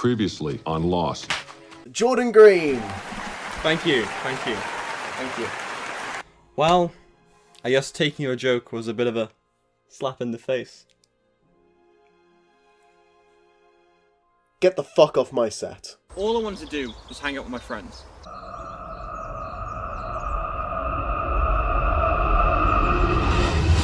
Previously on Lost. Jordan Green! Thank you. Well, I guess taking your joke was a bit of a slap in the face. Get the fuck off my set. All I wanted to do was hang out with my friends.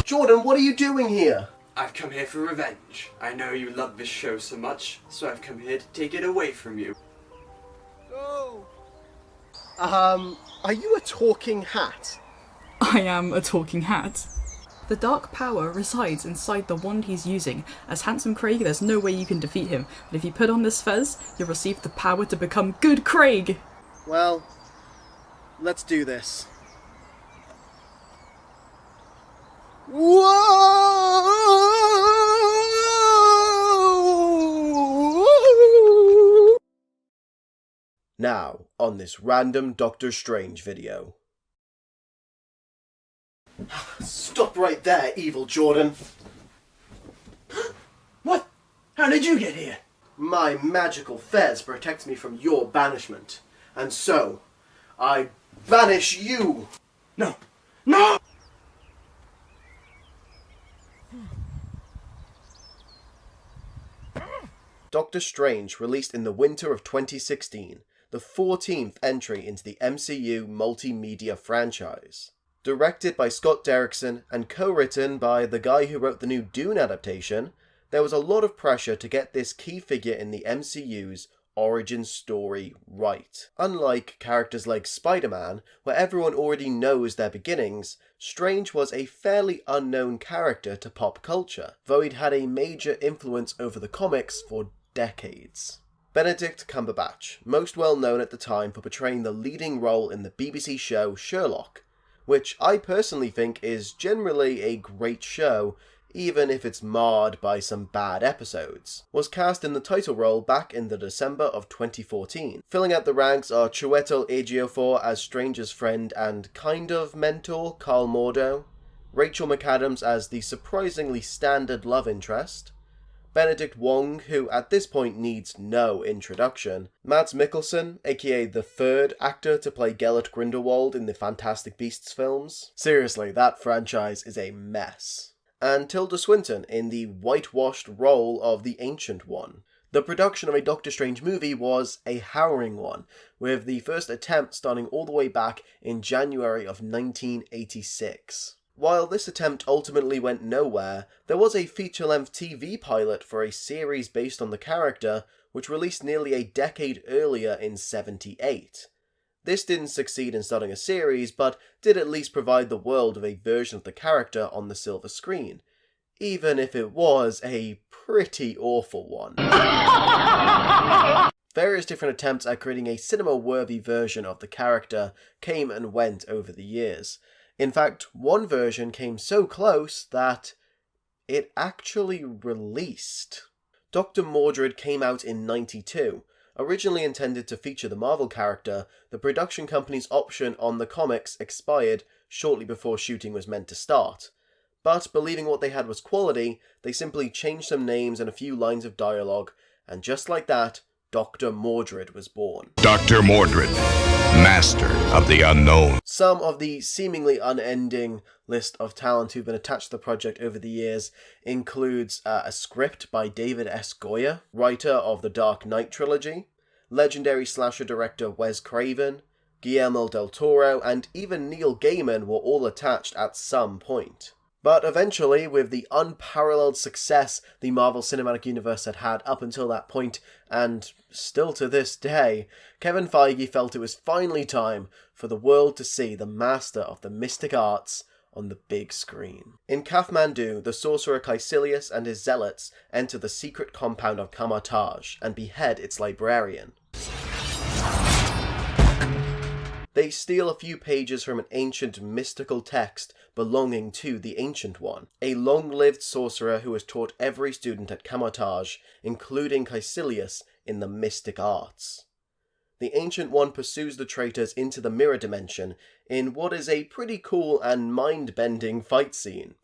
Jordan, what are you doing here? I've come here for revenge. I know you love this show so much, so I've come here to take it away from you. Go! Are you a talking hat? I am a talking hat. The dark power resides inside the wand he's using. As Handsome Craig, there's no way you can defeat him. But if you put on this fez, you'll receive the power to become Good Craig! Well, let's do this. Whoa! Now, on this random Doctor Strange video. Stop right there, evil Jordan. What? How did you get here? My magical fez protects me from your banishment. And so, I banish you! No! No! Doctor Strange released in the winter of 2016, the 14th entry into the MCU multimedia franchise. Directed by Scott Derrickson and co-written by the guy who wrote the new Dune adaptation, there was a lot of pressure to get this key figure in the MCU's origin story right. Unlike characters like Spider-Man, where everyone already knows their beginnings, Strange was a fairly unknown character to pop culture, though he'd had a major influence over the comics for decades. Benedict Cumberbatch, most well known at the time for portraying the leading role in the BBC show Sherlock, which I personally think is generally a great show, even if it's marred by some bad episodes, was cast in the title role back in the December of 2014. Filling out the ranks are Chiwetel Ejiofor as Strange's friend and kind of mentor Carl Mordo, Rachel McAdams as the surprisingly standard love interest, Benedict Wong, who at this point needs no introduction, Mads Mikkelsen, aka the third actor to play Gellert Grindelwald in the Fantastic Beasts films. Seriously, that franchise is a mess. And Tilda Swinton in the whitewashed role of the Ancient One. The production of a Doctor Strange movie was a harrowing one, with the first attempt starting all the way back in January of 1986. While this attempt ultimately went nowhere, there was a feature-length TV pilot for a series based on the character, which released nearly a decade earlier in '78. This didn't succeed in starting a series, but did at least provide the world with a version of the character on the silver screen, even if it was a pretty awful one. Various different attempts at creating a cinema-worthy version of the character came and went over the years. In fact, one version came so close that it actually released. Dr. Mordred came out in '92. Originally intended to feature the Marvel character, the production company's option on the comics expired shortly before shooting was meant to start. But believing what they had was quality, they simply changed some names and a few lines of dialogue, and just like that, Dr. Mordred was born. Dr. Mordred, master of the unknown. Some of the seemingly unending list of talent who've been attached to the project over the years includes a script by David S. Goyer, writer of the Dark Knight trilogy, legendary slasher director Wes Craven, Guillermo del Toro, and even Neil Gaiman were all attached at some point. But eventually, with the unparalleled success the Marvel Cinematic Universe had had up until that point, and still to this day, Kevin Feige felt it was finally time for the world to see the master of the mystic arts on the big screen. In Kathmandu, the sorcerer Caecilius and his zealots enter the secret compound of Kamar-Taj and behead its librarian. They steal a few pages from an ancient mystical text belonging to the Ancient One, a long-lived sorcerer who has taught every student at Kamar-Taj, including Caecilius, in the mystic arts. The Ancient One pursues the traitors into the mirror dimension in what is a pretty cool and mind-bending fight scene,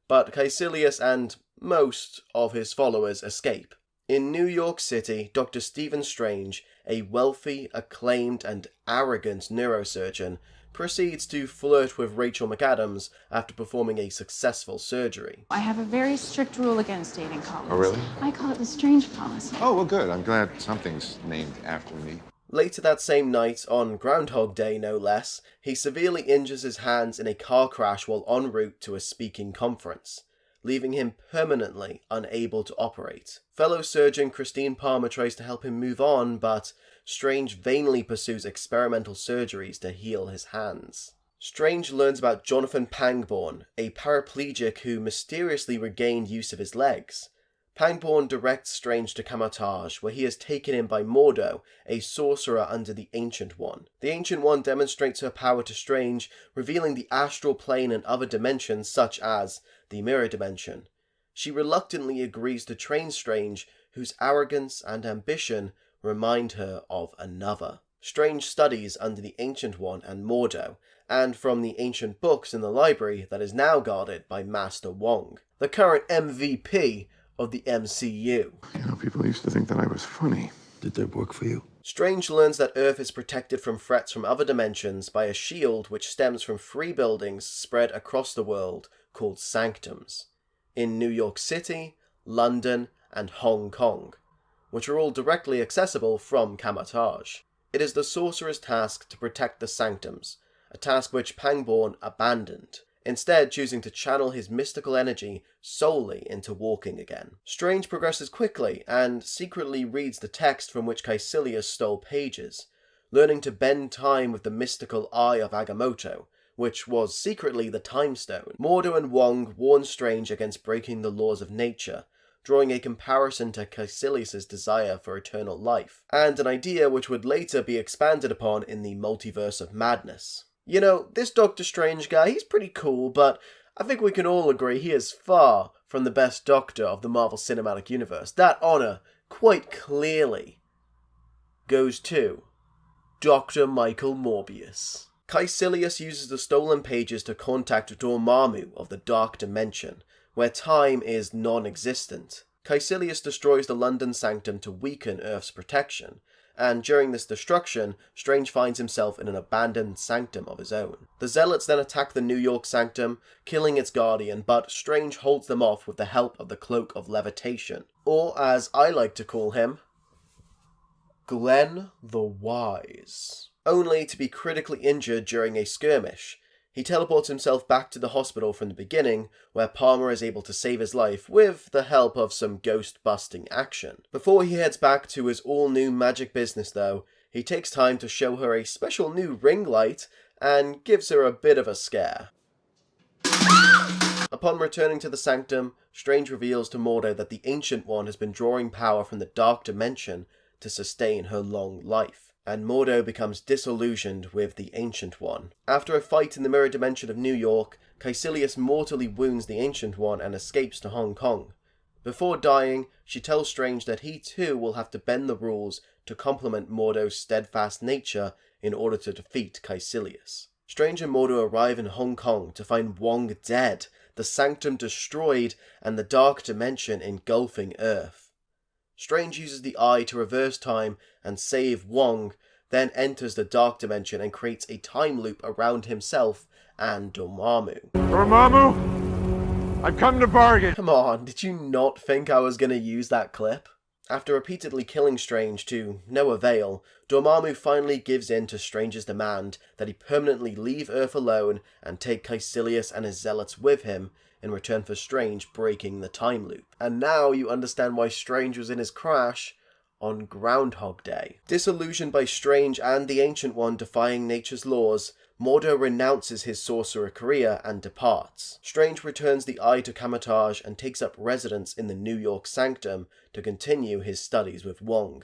but Caecilius and most of his followers escape. In New York City, Dr. Stephen Strange, a wealthy, acclaimed, and arrogant neurosurgeon, proceeds to flirt with Rachel McAdams after performing a successful surgery. I have a very strict rule against dating colleagues. Oh, really? I call it the Strange policy. Oh, well, good. I'm glad something's named after me. Later that same night, on Groundhog Day no less, he severely injures his hands in a car crash while en route to a speaking conference, leaving him permanently unable to operate. Fellow surgeon Christine Palmer tries to help him move on, but Strange vainly pursues experimental surgeries to heal his hands. Strange learns about Jonathan Pangborn, a paraplegic who mysteriously regained use of his legs. Pangborn directs Strange to Kamar-Taj, where he is taken in by Mordo, a sorcerer under the Ancient One. The Ancient One demonstrates her power to Strange, revealing the astral plane and other dimensions such as the Mirror Dimension. She reluctantly agrees to train Strange, whose arrogance and ambition remind her of another. Strange studies under the Ancient One and Mordo, and from the ancient books in the library that is now guarded by Master Wong, the current MVP of the MCU. You know, people used to think that I was funny. Did that work for you? Strange learns that Earth is protected from threats from other dimensions by a shield which stems from 3 buildings spread across the world called Sanctums, in New York City, London, and Hong Kong, which are all directly accessible from Kamar-Taj. It is the sorcerer's task to protect the Sanctums, a task which Pangborn abandoned, instead choosing to channel his mystical energy solely into walking again. Strange progresses quickly and secretly reads the text from which Caecilius stole pages, learning to bend time with the mystical Eye of Agamotto, which was secretly the Time Stone. Mordo and Wong warn Strange against breaking the laws of nature, drawing a comparison to Caecilius' desire for eternal life, and an idea which would later be expanded upon in the Multiverse of Madness. You know, this Doctor Strange guy, he's pretty cool, but I think we can all agree he is far from the best Doctor of the Marvel Cinematic Universe. That honor, quite clearly, goes to Dr. Michael Morbius. Caecilius uses the stolen pages to contact Dormammu of the Dark Dimension, where time is non-existent. Caecilius destroys the London Sanctum to weaken Earth's protection, and during this destruction, Strange finds himself in an abandoned sanctum of his own. The Zealots then attack the New York Sanctum, killing its guardian, but Strange holds them off with the help of the Cloak of Levitation, or as I like to call him, Glenn the Wise, only to be critically injured during a skirmish. He teleports himself back to the hospital from the beginning, where Palmer is able to save his life with the help of some ghost-busting action. Before he heads back to his all-new magic business though, he takes time to show her a special new ring light and gives her a bit of a scare. Upon returning to the Sanctum, Strange reveals to Mordo that the Ancient One has been drawing power from the Dark Dimension to sustain her long life, and Mordo becomes disillusioned with the Ancient One. After a fight in the Mirror Dimension of New York, Caecilius mortally wounds the Ancient One and escapes to Hong Kong. Before dying, she tells Strange that he too will have to bend the rules to complement Mordo's steadfast nature in order to defeat Caecilius. Strange and Mordo arrive in Hong Kong to find Wong dead, the Sanctum destroyed, and the Dark Dimension engulfing Earth. Strange uses the Eye to reverse time and save Wong, then enters the Dark Dimension and creates a time loop around himself and Dormammu. Dormammu, I've come to bargain. Come on, did you not think I was going to use that clip? After repeatedly killing Strange to no avail, Dormammu finally gives in to Strange's demand that he permanently leave Earth alone and take Caecilius and his zealots with him, in return for Strange breaking the time loop. And now you understand why Strange was in his crash on Groundhog Day. Disillusioned by Strange and the Ancient One defying nature's laws, Mordo renounces his sorcerer career and departs. Strange returns the Eye to Kamar-Taj and takes up residence in the New York Sanctum to continue his studies with Wong.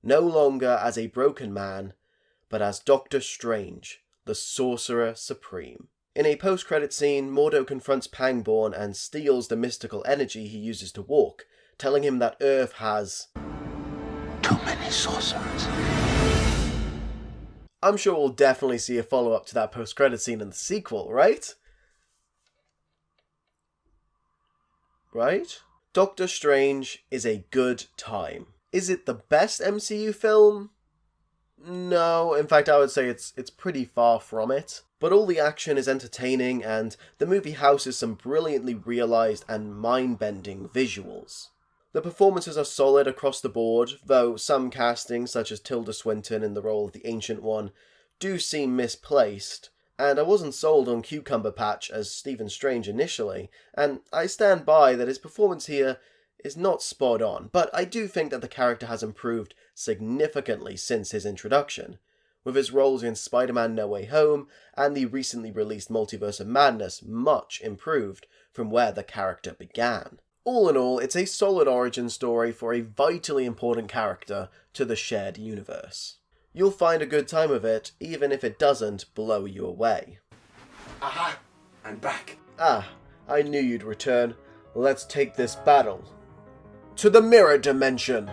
No longer as a broken man, but as Doctor Strange, the Sorcerer Supreme. In a post-credit scene, Mordo confronts Pangborn and steals the mystical energy he uses to walk, telling him that Earth has Too many sorcerers. I'm sure we'll definitely see a follow-up to that post-credit scene in the sequel, right? Right? Doctor Strange is a good time. Is it the best MCU film? No, in fact I would say it's pretty far from it. But all the action is entertaining and the movie houses some brilliantly realised and mind-bending visuals. The performances are solid across the board, though some castings, such as Tilda Swinton in the role of the Ancient One, do seem misplaced, and I wasn't sold on Cumberbatch as Stephen Strange initially, and I stand by that his performance here is not spot on, but I do think that the character has improved significantly since his introduction, with his roles in Spider-Man No Way Home and the recently released Multiverse of Madness much improved from where the character began. All in all, it's a solid origin story for a vitally important character to the shared universe. You'll find a good time of it, even if it doesn't blow you away. Aha! I'm back. Ah, I knew you'd return. Let's take this battle to the mirror dimension.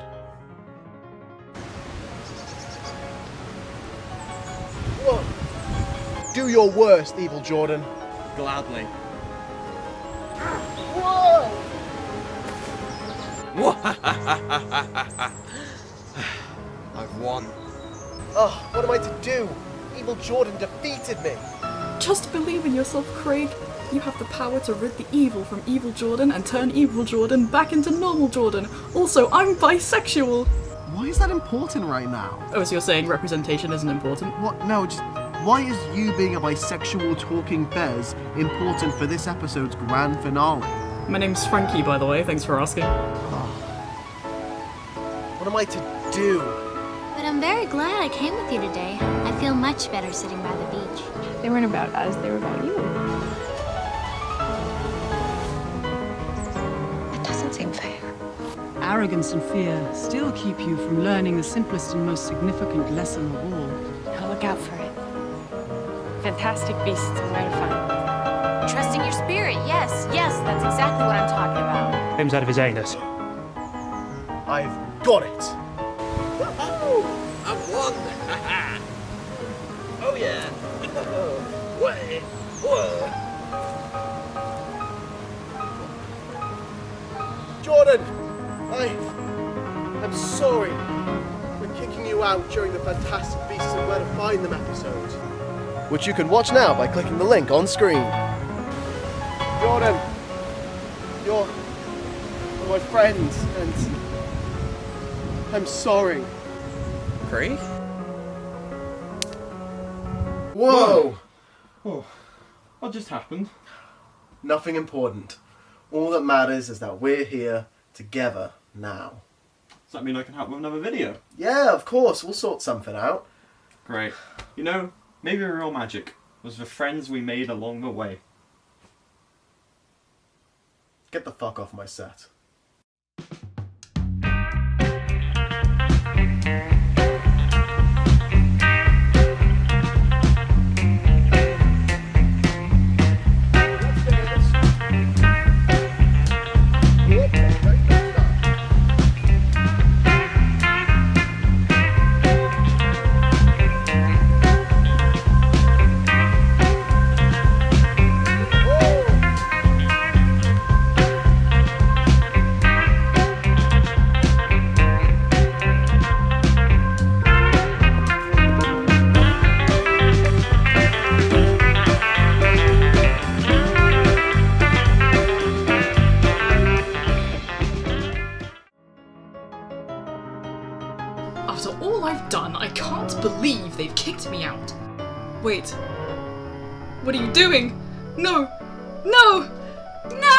Whoa. Do your worst, Evil Jordan. Gladly. Whoa! I've won. Oh, what am I to do? Evil Jordan defeated me. Just believe in yourself, Craig. You have the power to rid the evil from Evil Jordan and turn Evil Jordan back into normal Jordan. Also, I'm bisexual. Why is that important right now? Oh, so you're saying representation isn't important? What? No, just why is you being a bisexual talking Bez important for this episode's grand finale? My name's Frankie, by the way. Thanks for asking. What am I to do? But I'm very glad I came with you today. I feel much better sitting by the beach. They weren't about us, they were about you. That doesn't seem fair. Arrogance and fear still keep you from learning the simplest and most significant lesson of all. Now look out for it. Fantastic beasts and where to find them. Trusting your spirit, yes, that's exactly what I'm talking about. Comes out of his anus. I've got it. I've won! Oh yeah. Wait. Jordan, I'm sorry for kicking you out during the Fantastic Beasts and Where to Find Them episode, which you can watch now by clicking the link on screen. Jordan, you're my friend, and I'm sorry. Craig? Whoa! Oh, what just happened? Nothing important. All that matters is that we're here together now. Does that mean I can help with another video? Yeah, of course. We'll sort something out. Great. You know, maybe real magic was the friends we made along the way. Get the fuck off my set. After all I've done, I can't believe they've kicked me out. Wait. What are you doing? No! No! No!